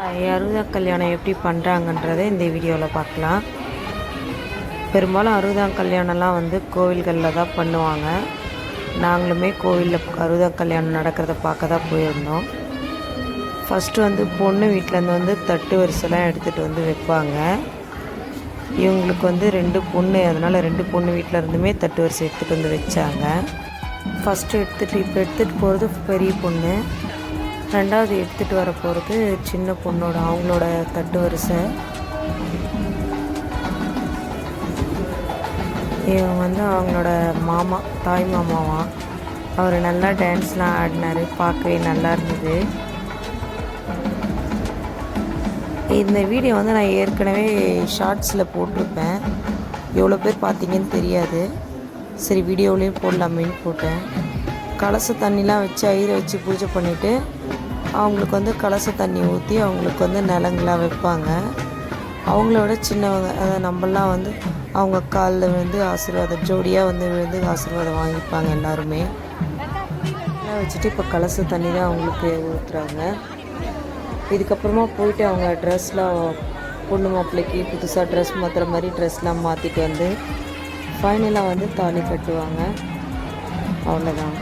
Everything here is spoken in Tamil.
அறுபதாம் கல்யாணம் எப்படி பண்ணுறாங்கன்றதை இந்த வீடியோவில் பார்க்கலாம். பெரும்பாலும் அறுபதாம் கல்யாணம்லாம் வந்து கோவில்களில் தான் பண்ணுவாங்க. நாங்களுமே கோவிலில் அறுபதாம் கல்யாணம் நடக்கிறத பார்க்க தான் போயிருந்தோம். ஃபஸ்ட்டு வந்து பொண்ணு வீட்டிலேருந்து வந்து தட்டு வரிசைலாம் எடுத்துகிட்டு வந்து வைப்பாங்க. இவங்களுக்கு வந்து 2 பொண்ணு, அதனால் 2 பொண்ணு வீட்டில் இருந்துமே தட்டு வரிசை எடுத்துகிட்டு வந்து வச்சாங்க. ஃபஸ்ட்டு இப்போ எடுத்துகிட்டு போகிறது பெரிய பொண்ணு, 2வது எடுத்துகிட்டு வர போகிறது சின்ன பொண்ணோட அவங்களோட தட்டு வரிசை. இவங்க வந்து அவங்களோட மாமா, தாய் மாமாவா. அவர் நல்லா டான்ஸ்லாம் ஆடினார், பார்க்கவே நல்லா இருந்தது. இந்த வீடியோ வந்து நான் ஏற்கனவே ஷார்ட்ஸில் போட்டிருப்பேன், எவ்வளோ பேர் பார்த்தீங்கன்னு தெரியாது. சரி வீடியோவிலையும் போடலாமேன்னு போட்டேன். கலச தண்ணிலாம் வச்சு ஐயரை வச்சு பூஜை பண்ணிவிட்டு அவங்களுக்கு வந்து கலச தண்ணி ஊற்றி அவங்களுக்கு வந்து நிலங்களாம் வைப்பாங்க. அவங்களோட சின்னவங்க, அதாவது நம்மளாம் வந்து அவங்க காலில் வந்து ஆசீர்வாதம் ஜோடியாக வந்து விழுந்து ஆசீர்வாதம் வாங்கிப்பாங்க எல்லாருமே. எல்லாம் வச்சுட்டு இப்போ கலச தண்ணி தான் அவங்களுக்கு ஊற்றுறாங்க. இதுக்கப்புறமா போயிட்டு அவங்க ட்ரெஸ்லாம், பொண்ணு மாப்பிள்ளைக்கு புதுசாக ட்ரெஸ் மாற்றுற மாதிரி ட்ரெஸ்லாம் மாற்றிட்டு வந்து ஃபைனலாக வந்து தாலி கட்டுவாங்க. அவ்வளோதான்.